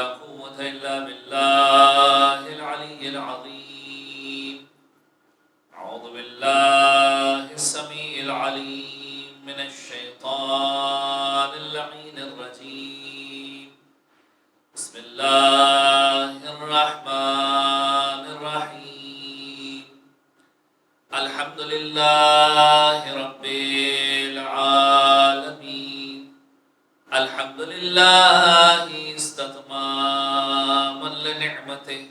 ولا قوة إلا بالله العلي العظيم. أعوذ بالله السميع العليم من الشيطان اللعين الرجيم. بسم الله الرحمن الرحيم. الحمد لله رب العالمين. الحمد لله استتماما لنعمته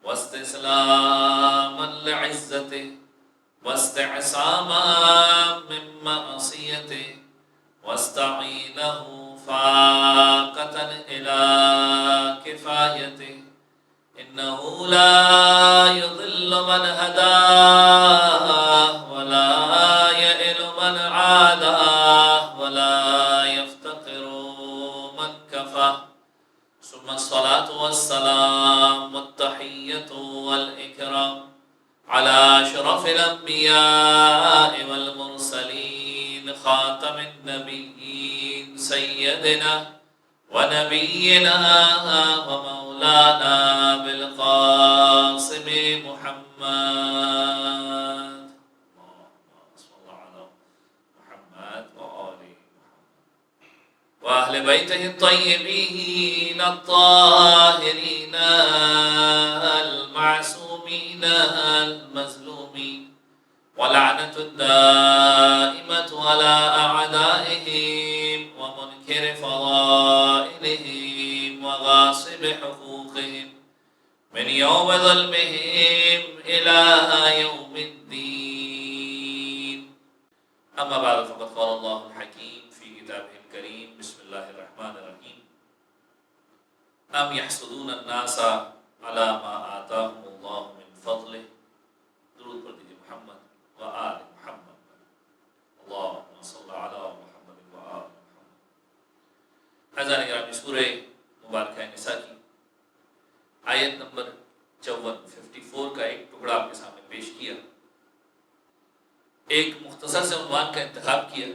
واستسلاما لعزته واستعصاما من معصيته واستعينه فاقة إلى كفايته. إنه لا يضل من هداه ولا يئل من عاداه ولا يفتقر من كفاه. ثم الصلاة والسلام والتحية والإكرام على أشرف الأنبياء والمرسلين خاتم النبيين سيدنا ونبينا ومولانا بالقاسم محمد. صلى الله على محمد وآله وأهل بيته الطيبين الطاهرين المعصومين المظلومين، ولعنة الدائمة على أعدائهم ومنكر فضائلهم وغاصب حقوقهم من يوم ظلمهم إلى يوم الدين. أما بعد فقد قال الله الحكيم في كتابه الكريم. بسم الله الرحمن الرحيم. أم يحسدون الناس على ما آتاهم الله من فضله. درود پر دیجئے محمد و آل محمد. اللهم صل على محمد و آل محمد. حضرات گرامی، سورہ مبارکہ نساء کی آیت نمبر 54 کا ایک ٹکڑا آپ کے سامنے پیش کیا. ایک مختصر سے عنوان کا انتخاب کیا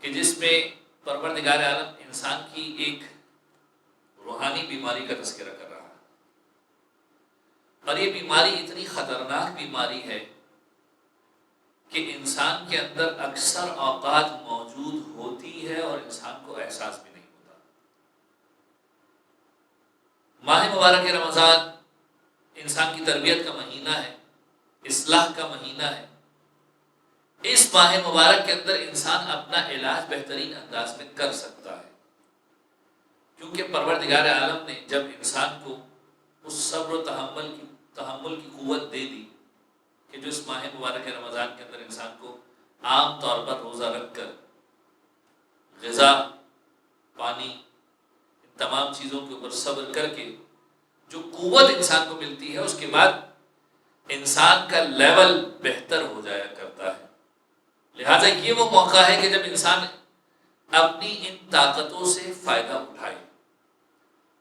کہ جس میں پروردگار عالم انسان کی ایک روحانی بیماری کا تذکرہ کر رہا ہے، اور یہ بیماری اتنی خطرناک بیماری ہے کہ انسان کے اندر اکثر اوقات موجود ہوتی ہے اور انسان کو احساس بھی نہیں ہوتا. ماہ مبارک رمضان انسان کی تربیت کا مہینہ ہے، اصلاح کا مہینہ ہے. اس ماہ مبارک کے اندر انسان اپنا علاج بہترین انداز میں کر سکتا ہے، کیونکہ پروردگار عالم نے جب انسان کو اس صبر و تحمل کی قوت دے دی کہ جو اس ماہ مبارک رمضان کے اندر انسان کو عام طور پر روزہ رکھ کر غذا، پانی، ان تمام چیزوں کے اوپر صبر کر کے جو قوت انسان کو ملتی ہے، اس کے بعد انسان کا لیول بہتر ہو جایا کرتا ہے. لہٰذا یہ وہ موقع ہے کہ جب انسان اپنی ان طاقتوں سے فائدہ اٹھائے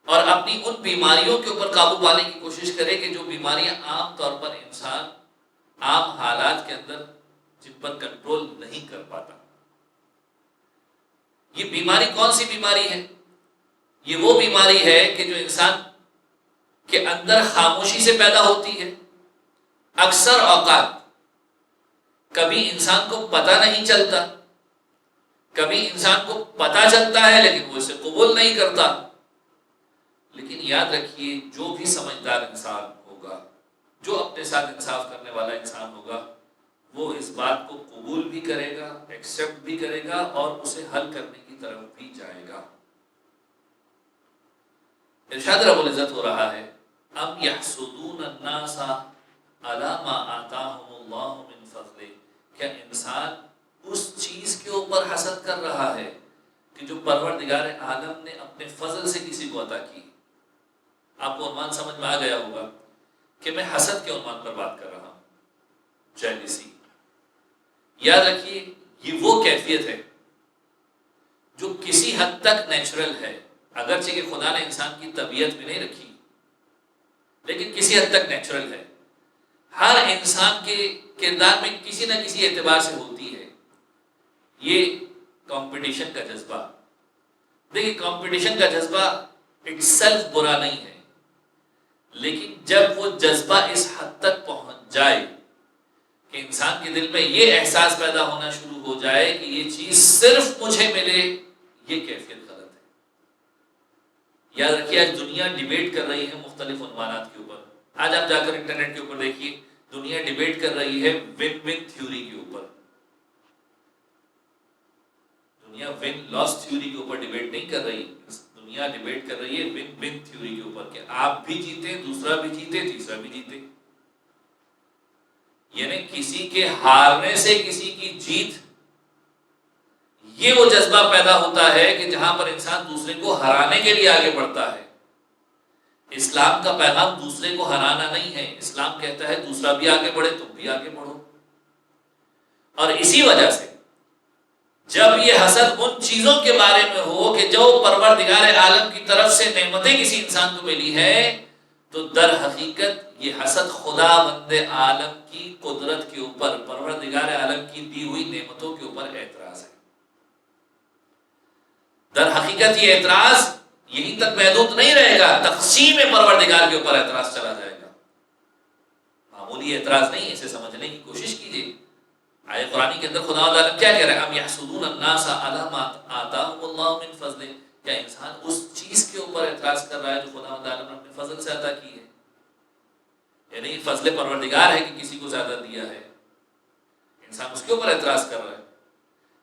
اور اپنی ان بیماریوں کے اوپر قابو پانے کی کوشش کرے کہ جو بیماریاں عام طور پر انسان عام حالات کے اندر جن پر کنٹرول نہیں کر پاتا. یہ بیماری کون سی بیماری ہے؟ یہ وہ بیماری ہے کہ جو انسان کے اندر خاموشی سے پیدا ہوتی ہے. اکثر اوقات کبھی انسان کو پتہ نہیں چلتا، کبھی انسان کو پتہ چلتا ہے لیکن وہ اسے قبول نہیں کرتا. لیکن یاد رکھیے، جو بھی سمجھدار انسان ہوگا، جو اپنے ساتھ انصاف کرنے والا انسان ہوگا، وہ اس بات کو قبول بھی کرے گا، ایکسیپٹ بھی کرے گا اور اسے حل کرنے کی طرف بھی جائے گا. ارشاد رب العزت ہو رہا ہے، ام یحسدون الناس علی ما آتاہم اللہ من فضلہ. کیا انسان اس چیز کے اوپر حسد کر رہا ہے کہ جو پروردگار عالم نے اپنے فضل سے کسی کو عطا کی؟ آپ کو عنوان سمجھ میں آ گیا ہوگا کہ میں حسد کے عنوان پر بات کر رہا ہوں، جیلسی. یاد رکھیے، یہ وہ کیفیت ہے جو کسی حد تک نیچرل ہے، اگرچہ کہ خدا نے انسان کی طبیعت میں نہیں رکھی، لیکن کسی حد تک نیچرل ہے. ہر انسان کے کردار میں کسی نہ کسی اعتبار سے ہوتی ہے یہ کمپٹیشن کا جذبہ. دیکھیے کمپٹیشن کا جذبہ اٹ سیلف برا نہیں ہے، لیکن جب وہ جذبہ اس حد تک پہنچ جائے کہ انسان کے دل میں یہ احساس پیدا ہونا شروع ہو جائے کہ یہ چیز صرف مجھے ملے، یہ کیفیت غلط ہے۔ یاد رکھیے آج دنیا ڈیبیٹ کر رہی ہے مختلف عنوانات کے اوپر۔ آج آپ جا کر انٹرنیٹ کے اوپر دیکھیے، دنیا ڈیبیٹ کر رہی ہے ون ون تھیوری کے اوپر۔ دنیا ون لاس تھیوری کے اوپر ڈیبیٹ نہیں کر رہی، دنیا ڈیبیٹ کر رہی ہے ون ون تھیوری کے اوپر کہ آپ بھی جیتے، دوسرا بھی جیتے، تیسرا بھی جیتے۔ یعنی کسی کے ہارنے سے کسی کی جیت، یہ وہ جذبہ پیدا ہوتا ہے کہ جہاں پر انسان دوسرے کو ہرانے کے لیے آگے بڑھتا ہے۔ اسلام کا پیغام دوسرے کو ہرانا نہیں ہے، اسلام کہتا ہے دوسرا بھی آگے بڑھے تم بھی آگے بڑھو۔ اور اسی وجہ سے جب یہ حسد ان چیزوں کے بارے میں ہو کہ جو پروردگار عالم کی طرف سے نعمتیں کسی انسان کو ملی ہے، تو در حقیقت یہ حسد خدا بند عالم کی قدرت کے اوپر، پروردگار عالم کی دی ہوئی نعمتوں کے اوپر اعتراض ہے۔ در حقیقت یہ اعتراض یہیں تک محدود نہیں رہے گا، تقسیم پروردگار کے اوپر اعتراض چلا جائے گا۔ معمولی اعتراض نہیں، اسے سمجھنے کی کوشش کیجیے۔ آیت قرآن کے اندر خدا تعالیٰ کیا کہہ رہا ہے؟ ام یحسدون الناس علی ما آتاهم اللہ من فضل، کیا انسان اس چیز کے اوپر اعتراض کر رہا ہے جو خدا تعالیٰ نے اپنے فضل سے عطا کی ہے؟ یعنی فضل پروردگار ہے کہ کسی کو زیادہ دیا ہے، انسان اس کے اوپر اعتراض کر رہا ہے۔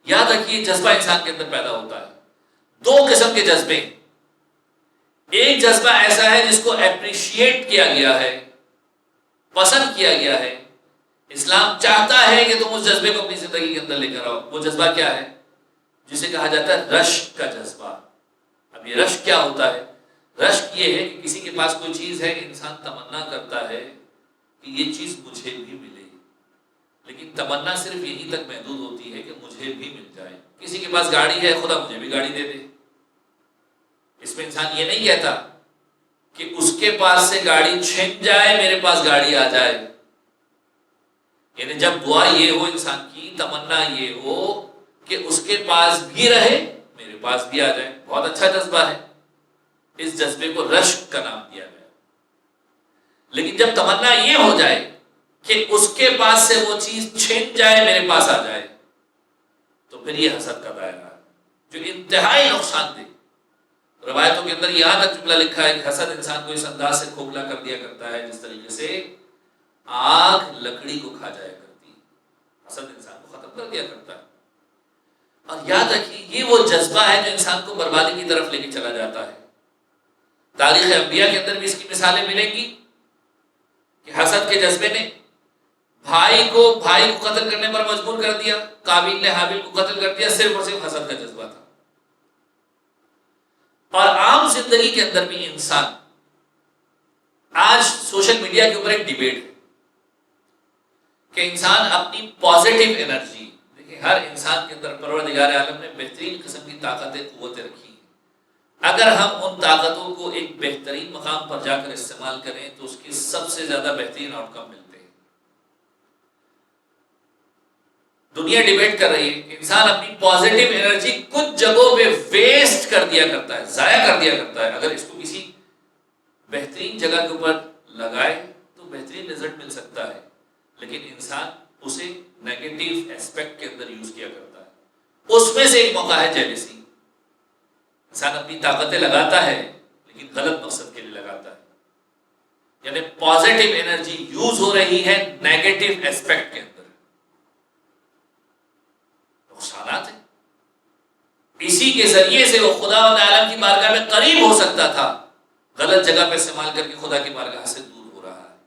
یاد رکھیے جذبہ انسان کے اندر پیدا ہوتا ہے، دو قسم کے جذبے۔ ایک جذبہ ایسا ہے جس کو اپریشیٹ کیا گیا ہے، پسند کیا گیا ہے، اسلام چاہتا ہے کہ تم اس جذبے کو اپنی زندگی کے اندر لے کر آؤ۔ وہ جذبہ کیا ہے؟ جسے کہا جاتا ہے رشک کا جذبہ۔ اب یہ رشک کیا ہوتا ہے؟ رشک یہ ہے کہ کسی کے پاس کوئی چیز ہے، انسان تمنا کرتا ہے کہ یہ چیز مجھے بھی ملے، لیکن تمنا صرف یہیں تک محدود ہوتی ہے کہ مجھے بھی مل جائے۔ کسی کے پاس گاڑی ہے، خدا مجھے بھی گاڑی دے دے۔ اس میں انسان یہ نہیں کہتا کہ اس کے پاس سے گاڑی چھن جائے، میرے پاس گاڑی آ جائے۔ یعنی جب دعا یہ ہو انسان کی، تمنا یہ ہو کہ اس کے پاس بھی رہے، میرے پاس بھی آ جائے، بہت اچھا جذبہ ہے، اس جذبے کو رشک کا نام دیا گیا۔ لیکن جب تمنا یہ ہو جائے کہ اس کے پاس سے وہ چیز چھن جائے، میرے پاس آ جائے، تو پھر یہ حسد کا دائرہ ہے جو انتہائی نقصان دہ۔ روایتوں کے اندر یہاں تک جملہ لکھا ہے کہ حسد انسان کو اس انداز سے کھوکھلا کر دیا کرتا ہے جس طریقے سے آگ لکڑی کو کھا جایا کرتی ہے۔ حسد انسان کو ختم کر دیا کرتا ہے۔ اور یاد رکھیے یہ وہ جذبہ ہے جو انسان کو بربادی کی طرف لے کے چلا جاتا ہے۔ تاریخ انبیاء کے اندر بھی اس کی مثالیں ملیں گی کہ حسد کے جذبے نے بھائی کو قتل کرنے پر مجبور کر دیا، قابیل نے حابیل کو قتل کر دیا، صرف اور صرف حسد کا جذبہ تھا۔ اور عام زندگی کے اندر بھی انسان، آج سوشل میڈیا کے اوپر ایک ڈیبیٹ ہے کہ انسان اپنی پازیٹیو انرجی، دیکھیں ہر انسان کے اندر پروردگار عالم نے بہترین قسم کی طاقتیں، قوتیں رکھی ہیں۔ اگر ہم ان طاقتوں کو ایک بہترین مقام پر جا کر استعمال کریں تو اس کی سب سے زیادہ بہترین آؤٹ کم ملتے ہیں۔ دنیا ڈیبیٹ کر رہی ہے کہ انسان اپنی پازیٹیو انرجی کچھ جگہوں پہ ویسٹ کر دیا کرتا ہے، ضائع کر دیا کرتا ہے۔ اگر اس کو کسی بہترین جگہ کے اوپر لگائے تو بہترین رزلٹ مل سکتا ہے، لیکن انسان اسے نیگیٹو ایسپیکٹ کے اندر یوز کیا کرتا ہے۔ اس میں سے ایک موقع ہے جیلسی۔ انسان اپنی طاقتیں لگاتا ہے لیکن غلط مقصد کے لیے لگاتا ہے، یعنی پازیٹیو انرجی یوز ہو رہی ہے نیگیٹو ایسپیکٹ کے اندر، نقصانات ہیں۔ اسی کے ذریعے سے وہ خدا و عالم کی بارگاہ میں قریب ہو سکتا تھا، غلط جگہ پہ استعمال کر کے خدا کی بارگاہ سے دور ہو رہا ہے۔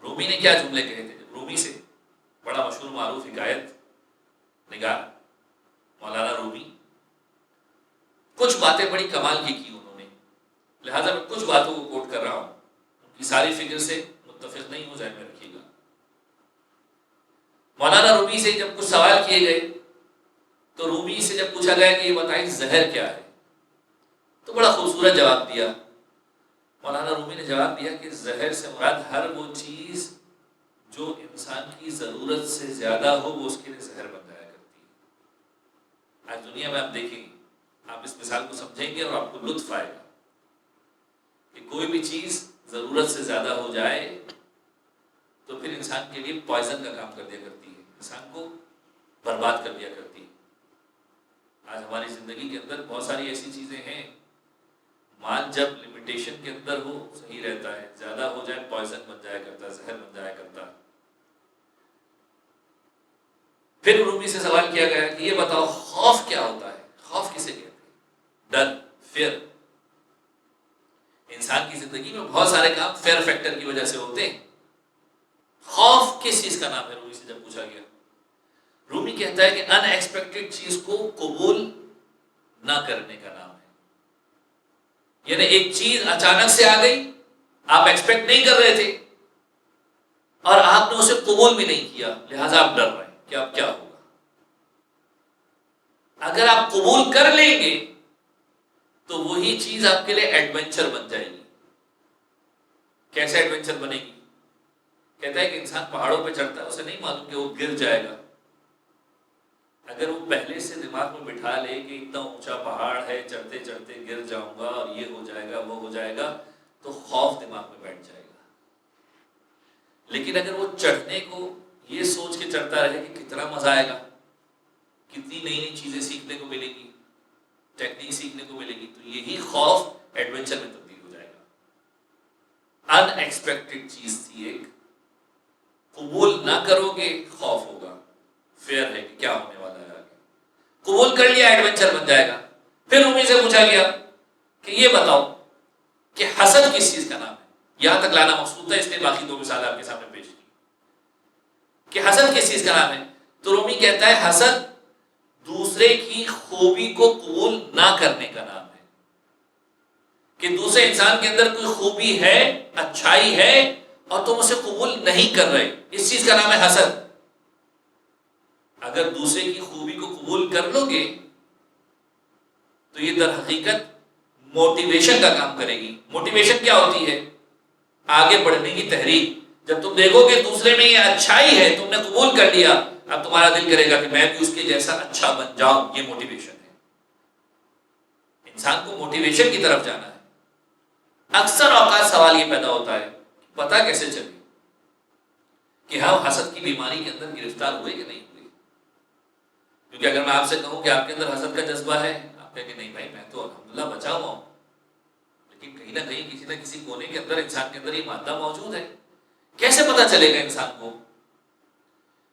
رومی نے کیا جملے کہے تھے؟ رومی سے بڑا مشہور معروف حکایت نگار مولانا رومی، کچھ باتیں بڑی کمال کی انہوں نے، لہذا میں کچھ باتوں کو کوٹ کر رہا ہوں، ان کی ساری فکر سے متفق نہیں ہو، ذہن میں رکھیے گا۔ مولانا رومی سے جب کچھ سوال کیے گئے تو رومی سے جب پوچھا گیا کہ یہ بتائیں زہر کیا ہے، تو بڑا خوبصورت جواب دیا۔ مولانا رومی نے جواب دیا کہ زہر سے مراد ہر وہ چیز جو انسان کی ضرورت سے زیادہ ہو، وہ اس کے لیے زہر بن جایا کرتی ہے۔ آج دنیا میں آپ دیکھیں آپ اس مثال کو سمجھیں گے اور آپ کو لطف آئے گا کہ کوئی بھی چیز ضرورت سے زیادہ ہو جائے تو پھر انسان کے لیے پوائزن کا کام کر دیا کرتی ہے، انسان کو برباد کر دیا کرتی ہے۔ آج ہماری زندگی کے اندر بہت ساری ایسی چیزیں ہیں، مال جب لمیٹیشن کے اندر ہو صحیح رہتا ہے، زیادہ ہو جائے پوائزن بن جایا کرتا ہے، زہر بن جایا کرتا ہے۔ پھر رومی سے سوال کیا گیا کہ یہ بتاؤ خوف کیا ہوتا ہے؟ خوف کسے کہتے ہیں؟ ڈر، فیئر۔ انسان کی زندگی میں بہت سارے کام فیئر فیکٹر کی وجہ سے ہوتے ہیں۔ خوف کس چیز کا نام ہے؟ رومی سے جب پوچھا گیا، رومی کہتا ہے کہ ان ایکسپیکٹڈ چیز کو قبول نہ کرنے کا نام ہے۔ یعنی ایک چیز اچانک سے آ گئی، آپ ایکسپیکٹ نہیں کر رہے تھے اور آپ نے اسے قبول بھی نہیں کیا، لہذا آپ ڈر رہے ہیں کہ اب کیا ہوگا۔ اگر آپ قبول کر لیں گے تو وہی چیز آپ کے لیے ایڈونچر بن جائے گی۔ کیسے ایڈونچر بنے گی؟ کہتا ہے کہ انسان پہاڑوں پہ چڑھتا ہے، اسے نہیں معلوم کہ وہ گر جائے گا۔ اگر وہ پہلے سے دماغ میں بٹھا لے کہ اتنا اونچا پہاڑ ہے، چڑھتے چڑھتے گر جاؤں گا اور یہ ہو جائے گا وہ ہو جائے گا، تو خوف دماغ میں بیٹھ جائے گا۔ لیکن اگر وہ چڑھنے کو یہ سوچ کے چڑھتا رہے کہ کتنا مزہ آئے گا، کتنی نئی نئی چیزیں سیکھنے کو ملے گی، ٹیکنیک سیکھنے کو ملے گی، تو یہی خوف ایڈونچر میں تبدیل ہو جائے گا۔ ان ایکسپیکٹڈ چیز تھی ایک، قبول نہ کرو گے خوف ہوگا، فیئر ہے کہ کیا ہونے والا ہے آگے۔ قبول کر لیا ایڈونچر بن جائے گا۔ پھر رومی سے پوچھا گیا کہ یہ بتاؤ کہ حسد کس چیز کا نام ہے؟ یہاں تک لانا مقصود تھا، اس نے باقی دو مثال آپ کے سامنے پیش کی کہ حسد کس چیز کا نام ہے۔ تو رومی کہتا ہے حسد دوسرے کی خوبی کو قبول نہ کرنے کا نام ہے، کہ دوسرے انسان کے اندر کوئی خوبی ہے، اچھائی ہے، اور تم اسے قبول نہیں کر رہے، اس چیز کا نام ہے حسد۔ اگر دوسرے کی خوبی کو قبول کر لو گے تو یہ در حقیقت موٹیویشن کا کام کرے گی۔ موٹیویشن کیا ہوتی ہے؟ آگے بڑھنے کی تحریک۔ جب تم دیکھو کہ دوسرے میں یہ اچھائی ہے، تم نے قبول کر لیا، اب تمہارا دل کرے گا کہ میں بھی اس کے جیسا اچھا بن جاؤں، یہ موٹیویشن ہے۔ انسان کو موٹیویشن کی طرف جانا ہے۔ اکثر اوقات سوال یہ پیدا ہوتا ہے، پتہ کیسے چلے کہ ہم حسد کی بیماری کے اندر گرفتار ہوئے کہ نہیں ہوئے؟ کیونکہ اگر میں آپ سے کہوں کہ آپ کے اندر حسد کا جذبہ ہے، آپ کہیں کہ نہیں بھائی میں تو الحمدللہ بچا ہوا ہوں، لیکن کہیں نہ کہیں کسی نہ کسی کونے کے اندر انسان کے اندر یہ مادہ موجود ہے۔ کیسے پتہ چلے گا انسان کو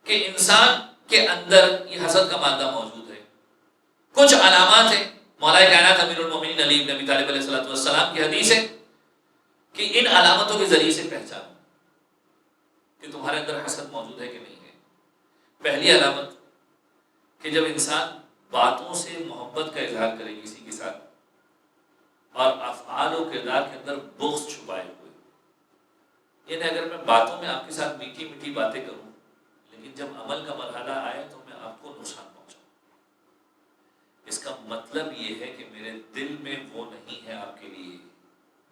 کہ انسان کے اندر یہ حسد کا مادہ موجود ہے؟ کچھ علامات ہیں۔ مولا کائنات امیر المومنین علی بن ابی طالب علیہ السلام کی حدیث ہے کہ ان علامتوں کے ذریعے سے پہچانو کہ تمہارے اندر حسد موجود ہے کہ نہیں ہے۔ پہلی علامت کہ جب انسان باتوں سے محبت کا اظہار کرے کسی کے ساتھ اور افعال و کردار کے اندر بغض چھپائے ہوئے، یعنی اگر میں باتوں میں آپ کے ساتھ میٹھی میٹھی باتیں کروں لیکن جب عمل کا مرحلہ آئے تو میں آپ کو نقصان پہنچاؤں، اس کا مطلب یہ ہے کہ میرے دل میں وہ نہیں ہے آپ کے لیے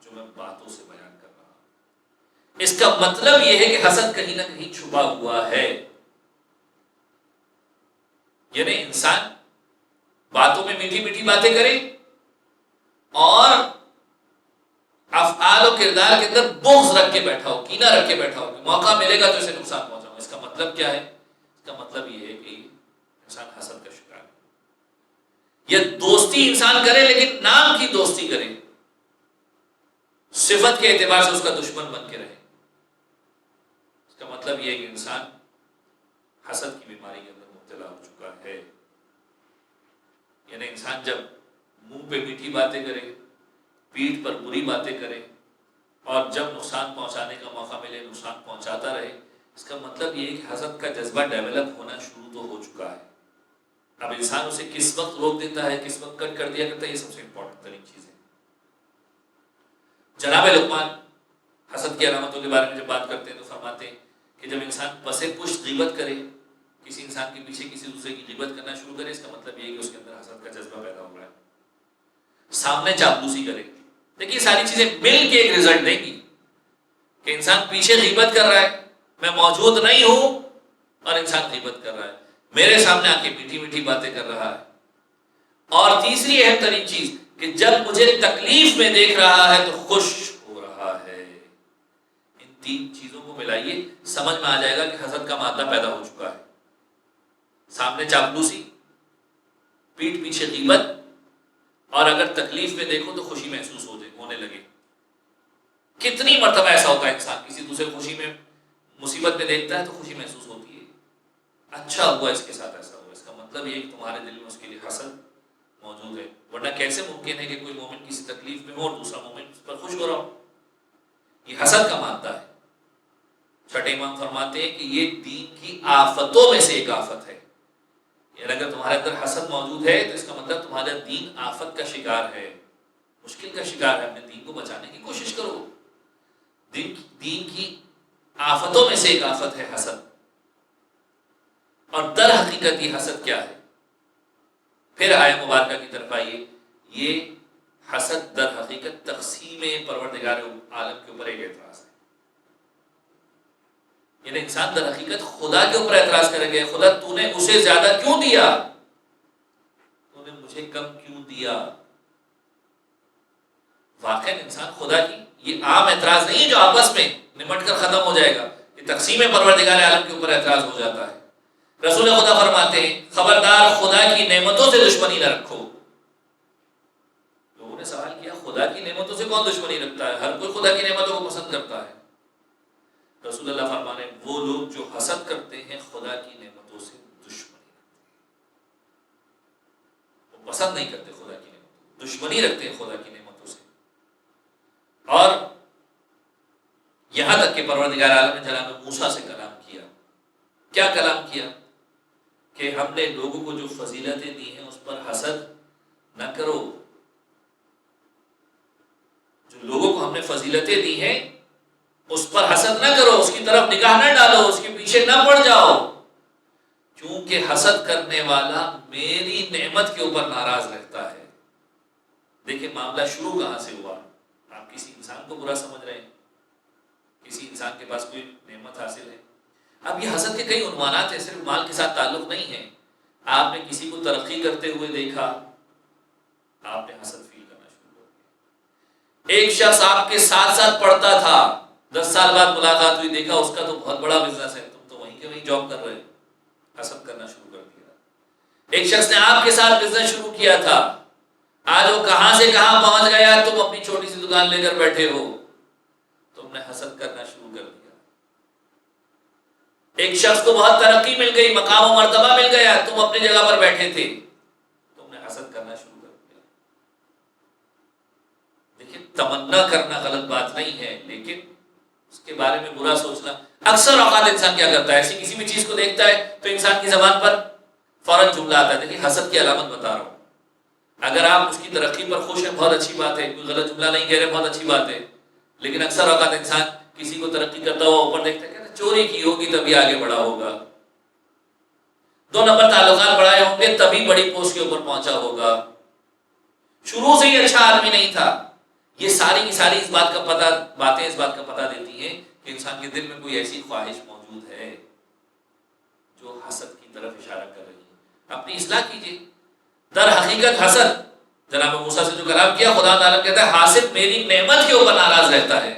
جو میں باتوں سے بیان کر رہا ہوں۔ اس کا مطلب یہ ہے کہ حسد کہیں نہ کہیں چھپا ہوا ہے۔ یعنی انسان باتوں میں میٹھی میٹھی باتیں کرے اور افعال و کردار کے اندر بغض رکھ کے بیٹھا ہو، کینہ رکھ کے بیٹھا ہو کہ موقع ملے گا تو اسے نقصان پہنچاؤں، اس کا مطلب کیا ہے؟ اس کا مطلب یہ ہے کہ انسان حسد کا شکار ہے۔ یا دوستی انسان کرے لیکن نام کی دوستی کرے، صفت کے اعتبار سے اس کا دشمن بن کے رہے، اس کا مطلب یہ ہے کہ انسان حسد کی بیماری کے اندر مبتلا ہو چکا ہے۔ یعنی انسان جب منہ پہ میٹھی باتیں کرے، پیٹھ پر بری باتیں کرے اور جب نقصان پہنچانے کا موقع ملے نقصان پہنچاتا رہے، اس کا مطلب یہ ہے کہ حسد کا جذبہ ڈیولپ ہونا شروع تو ہو چکا ہے۔ اب انسان اسے کس وقت روک دیتا ہے، کس وقت کٹ کر دیا کرتا ہے، یہ سب سے امپورٹنٹ ترین چیز ہے۔ جناب لقمان حسد کی علامتوں کے بارے میں جب بات کرتے ہیں تو فرماتے ہیں کہ جب انسان پسے پشت غیبت کرے، کسی انسان کے پیچھے کسی دوسرے کی غیبت کرنا شروع کرے، اس کا مطلب یہ ہے کہ اس کے اندر حسد کا جذبہ پیدا ہو رہا ہے۔ سامنے چاپلوسی کرے، دیکھیے ساری چیزیں مل کے ایک رزلٹ دیں گی کہ انسان پیچھے غیبت کر رہا ہے، میں موجود نہیں ہوں اور انسان غیبت کر رہا ہے، میرے سامنے آ کے میٹھی میٹھی باتیں کر رہا ہے، اور تیسری اہم ترین چیز کہ جب مجھے تکلیف میں دیکھ رہا ہے تو خوش ہو رہا ہے. ان تین چیزوں کو ملائیے، سمجھ میں آ جائے گا کہ حسد کا مادہ پیدا ہو چکا ہے. سامنے چاپلوسی، پیٹھ پیچھے غیبت، اور اگر تکلیف میں دیکھو تو خوشی محسوس ہونے لگے. کتنی مرتبہ ایسا ہوتا ہے انسان کسی دوسرے خوشی میں مصیبت میں دیکھتا ہے تو خوشی محسوس ہوتی ہے، اچھا ہوا اس کے ساتھ ایسا ہوا، اس کا مطلب یہ کہ تمہارے دل میں اس کے لیے حسد موجود ہے. ورنہ کیسے ممکن ہے کہ کوئی مومن کسی تکلیف میں ہو اور دوسرا مومن اس پر خوش ہو رہا ہو؟ یہ حسد کا مادہ ہے. چھٹے امام فرماتے ہیں کہ یہ دین کی آفتوں میں سے ایک آفت ہے. یعنی اگر تمہارے اندر حسد موجود ہے تو اس کا مطلب تمہارا دین آفت کا شکار ہے، مشکل کا شکار ہے. اپنے دین کو بچانے کی کوشش کرو. دین کی آفتوں میں سے ایک آفت ہے حسد. اور در حقیقت یہ حسد کیا ہے؟ پھر آیہ مبارکہ کی طرف آئیے. یہ حسد در حقیقت تقسیم پروردگار عالم کے اوپر ایک اعتراض ہے. یعنی انسان در حقیقت خدا کے اوپر اعتراض کرے گا، خدا تو نے اسے زیادہ کیوں دیا، تو نے مجھے کم کیوں دیا. واقعا انسان خدا کی یہ عام اعتراض نہیں جو آپس میں نمٹ کر ختم ہو جائے گا، یہ تقسیم پروردگار عالم کے اوپر اعتراض ہو جاتا ہے. رسول خدا فرماتے ہیں خبردار خدا کی نعمتوں سے دشمنی نہ رکھو. لوگوں نے سوال کیا خدا کی نعمتوں سے کون دشمنی رکھتا ہے؟ ہر کوئی خدا کی نعمتوں کو پسند کرتا ہے. رسول اللہ فرمانے وہ لوگ جو حسد کرتے ہیں خدا کی نعمتوں سے دشمنی رکھتے ہیں، وہ پسند نہیں کرتے خدا کی نعمتوں، دشمنی رکھتے ہیں خدا کی نعمتوں سے. اور یہاں تک کہ پروردگار عالم نے جناب موسیٰ سے کلام کیا. کیا کلام کیا؟ کہ ہم نے لوگوں کو جو فضیلتیں دی ہیں اس پر حسد نہ کرو. جو لوگوں کو ہم نے فضیلتیں دی ہیں اس پر حسد نہ کرو، اس کی طرف نگاہ نہ ڈالو، اس کے پیچھے نہ پڑ جاؤ، کیونکہ حسد کرنے والا میری نعمت کے اوپر ناراض رہتا ہے. دیکھیں معاملہ شروع کہاں سے ہوا. آپ کسی انسان کو برا سمجھ رہے ہیں، کسی انسان کے پاس کوئی نعمت حاصل ہے. اب یہ حسد کے کئی عنوانات ہیں، صرف مال کے ساتھ تعلق نہیں ہے. آپ نے کسی کو ترقی کرتے ہوئے دیکھا، آپ نے حسد فیل کرنا شروع کر دیا. ایک شخص آپ کے ساتھ ساتھ پڑھتا تھا، 10 سال بعد ملاقات ہوئی، دیکھا اس کا تو بہت بڑا بزنس ہے، تم تو وہیں کے وہیں جاب کر رہے، حسد کرنا شروع کر دیا. ایک شخص نے آپ کے ساتھ بزنس شروع کیا تھا، آج وہ کہاں سے کہاں پہنچ گیا، تم اپنی چھوٹی سی دکان لے کر بیٹھے ہو، تم نے حسد کرنا شروع کر دیا. ایک شخص کو بہت ترقی مل گئی، مقام و مرتبہ مل گیا، تم اپنی جگہ پر بیٹھے تھے، تم نے حسد کرنا شروع کر دیا. دیکھیں تمنا کرنا غلط بات نہیں ہے، لیکن اس کے بارے میں برا سوچنا. اکثر اوقات انسان کیا کرتا ہے، ایسی کسی بھی چیز کو دیکھتا ہے تو انسان کی زبان پر فوراً جملہ آتا ہے. دیکھیں حسد کی علامت بتا رہا ہوں. اگر آپ اس کی ترقی پر خوش ہیں بہت اچھی بات ہے، کوئی غلط جملہ نہیں کہہ رہے، بہت اچھی بات ہے. لیکن اکثر اوقات انسان کسی کو ترقی کرتا ہوا اوپر دیکھتا ہے، کہتا ہے چوری کی ہوگی تبھی آگے بڑھا ہوگا، 2 نمبر تعلقات بڑھائے ہوں گے تبھی بڑی پوسٹ کے اوپر پہنچا ہوگا، شروع سے ہی اچھا آدمی نہیں تھا. یہ ساری کی ساری اس بات کا پتہ دیتی ہیں کہ انسان کے دل میں کوئی ایسی خواہش موجود ہے جو حسد کی طرف اشارہ کر رہی ہے. اپنی اصلاح کیجیے. در حقیقت حسد، جناب موسیٰ سے جو کلام کیا، خدا تعالیٰ کہتا ہے حاسد میری نعمت کے اوپر ناراض رہتا ہے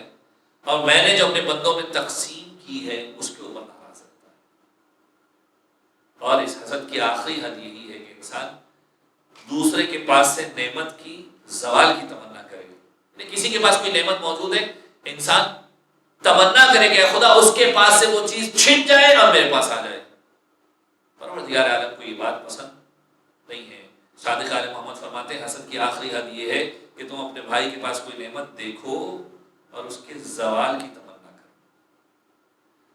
اور میں نے جو اپنے بندوں میں تقسیم کی ہے اس کے اوپر ناراض رہتا ہے. اور اس حسد کی آخری حد یہی ہے کہ انسان دوسرے کے پاس سے نعمت کی زوال کی تمنا کرے. یعنی کسی کے پاس کوئی نعمت موجود ہے، انسان تمنا کرے کہ خدا اس کے پاس سے وہ چیز چھن جائے اور میرے پاس آ جائے. پروردگار عالم کو یہ بات پسند نہیں ہے. صادق آل محمد فرماتے ہیں حسد کی آخری حد یہ ہے کہ تم اپنے بھائی کے پاس کوئی نعمت دیکھو اور اس کے زوال کی تمنا کرو.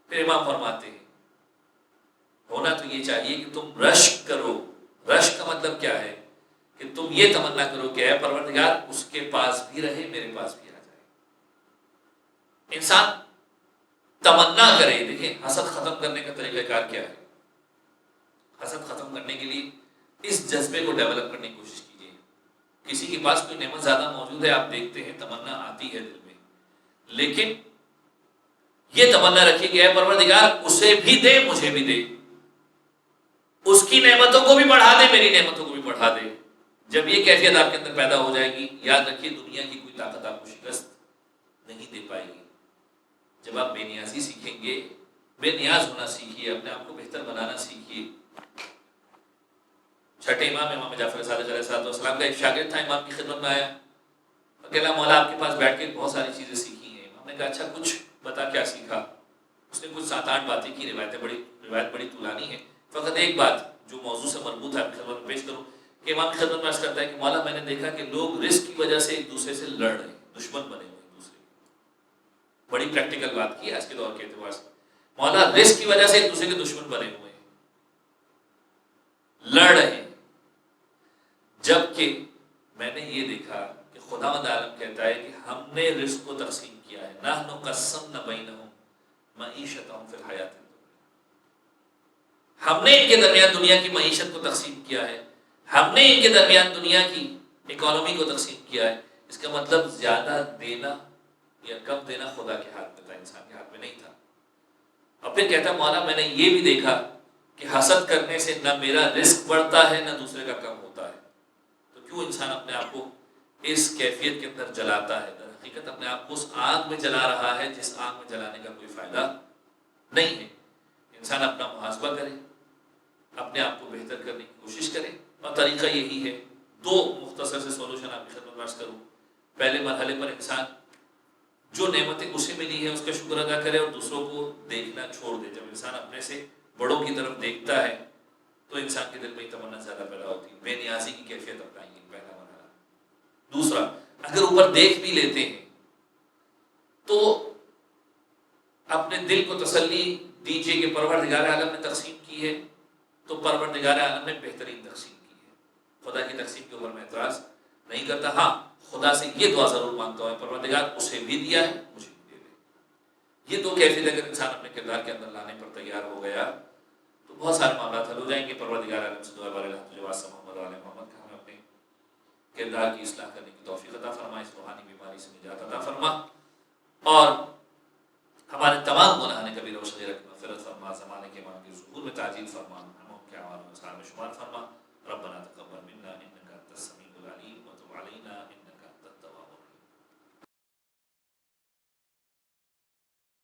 پھر امام فرماتے ہیں ہونا تو یہ چاہیے کہ تم رشک کرو. رشک کا مطلب کیا ہے؟ کہ تم یہ تمنا کرو کہ اے پروردگار اس کے پاس بھی رہے میرے پاس بھی آ جائے. انسان تمنا کرے. دیکھیں حسد ختم کرنے کا طریقہ کار کیا ہے. حسد ختم کرنے کے لیے اس جذبے کو ڈیولپ کرنے کی کوشش کیجیے. کسی کے پاس کوئی نعمت زیادہ موجود ہے، آپ دیکھتے ہیں تمنا آتی ہے دل میں، لیکن یہ تمنا رکھیے کہ اے پروردگار اسے بھی دے مجھے بھی دے، اس کی نعمتوں کو بھی بڑھا دے میری نعمتوں کو بھی بڑھا دے. جب یہ کیفیت آپ کے اندر پیدا ہو جائے گی، یاد رکھیے دنیا کی کوئی طاقت آپ کو شکست نہیں دے پائے گی۔ جب آپ بے نیازی سیکھیں گے، بے نیاز ہونا سیکھیے، اپنے آپ کو بہتر بنانا سیکھیے۔ چھٹے امام جعفر صادق علیہ السلام کا ایک شاگرد تھا، امام کی خدمت میں آیا، اکیلا مولا آپ کے پاس بیٹھ کے بہت ساری چیزیں سیکھی ہیں۔ امام نے کہا اچھا کچھ بتا کیا سیکھا؟ اس نے کچھ 7-8 باتیں کی، روایت بڑی طولانی ہے، فقط ایک بات جو موضوع سے مربوط ہے آپ کی خدمت میں پیش کروں کہ امام کی خدمت میں عرض کرتا ہے کہ مولا میں نے دیکھا کہ لوگ رزق کی وجہ سے ایک دوسرے سے لڑ رہے ہیں، دشمن بنے ہوئے ایک دوسرے۔ بڑی پریکٹیکل بات کی آج کے دور کے اعتبار سے، مولا رزق کی وجہ سے ایک دوسرے کے دشمن بنے ہوئے ہیں، لڑ رہے ہیں، جبکہ میں نے یہ دیکھا کہ خداوند عالم کہتا ہے کہ ہم نے رزق کو تقسیم کیا ہے، نحن قسمنا بینہم معیشتہم فی الحیات الدنیا، ہم نے ان کے درمیان دنیا کی معیشت کو تقسیم کیا ہے، ہم نے ان کے درمیان دنیا کی اکانومی کو تقسیم کیا ہے۔ اس کا مطلب زیادہ دینا یا کم دینا خدا کے ہاتھ میں تھا، انسان کے ہاتھ میں نہیں تھا۔ اور پھر کہتا مولا میں نے یہ بھی دیکھا کہ حسد کرنے سے نہ میرا رزق بڑھتا ہے نہ دوسرے کا کم ہوتا ہے، تو کیوں انسان اپنے آپ کو اس کیفیت کے اندر جلاتا ہے؟ در حقیقت اپنے آپ کو اس آگ میں جلا رہا ہے جس آگ میں جلانے کا کوئی فائدہ نہیں ہے۔ انسان اپنا محاسبہ کرے، اپنے آپ کو بہتر کرنے کی کوشش کرے، اور طریقہ یہی ہے۔ 2 مختصر سے سولوشن آپ کی خدمت میں عرض کروں۔ پہلے مرحلے پر انسان جو نعمتیں اسے ملی ہیں اس کا شکر ادا کرے اور دوسروں کو دیکھنا چھوڑ دے۔ جب انسان اپنے سے بڑوں کی طرف دیکھتا ہے تو انسان کے دل میں تمنا زیادہ پیدا ہوتی ہے، بے نیازی کی کیفیت اپنائیں گے، پہلا مرحلہ۔ دوسرا، اگر اوپر دیکھ بھی لیتے ہیں تو اپنے دل کو تسلی دیجیے کہ پروردگار عالم نے تقسیم کی ہے تو پروردگار عالم نے بہترین تقسیم کی ہے، خدا کی تقسیم کے اوپر میں اعتراض نہیں کرتا۔ ہاں خدا سے یہ دعا ضرور مانگتا ہوں پروردگار اسے بھی دیا ہے مجھے بھی دے دے۔ یہ 2 کیفیت اگر انسان اپنے کردار کے اندر لانے پر تیار ہو گیا تو بہت سارے معاملات حل ہو جائیں گے۔ پروردگار عالم سے دعا بار اللہ تجھے واسطہ محمد و آل محمد کا ہمیں اپنے کردار کی اصلاح کرنے کی توفیق عطا فرما، اس روحانی بیماری سے نجات عطا فرما۔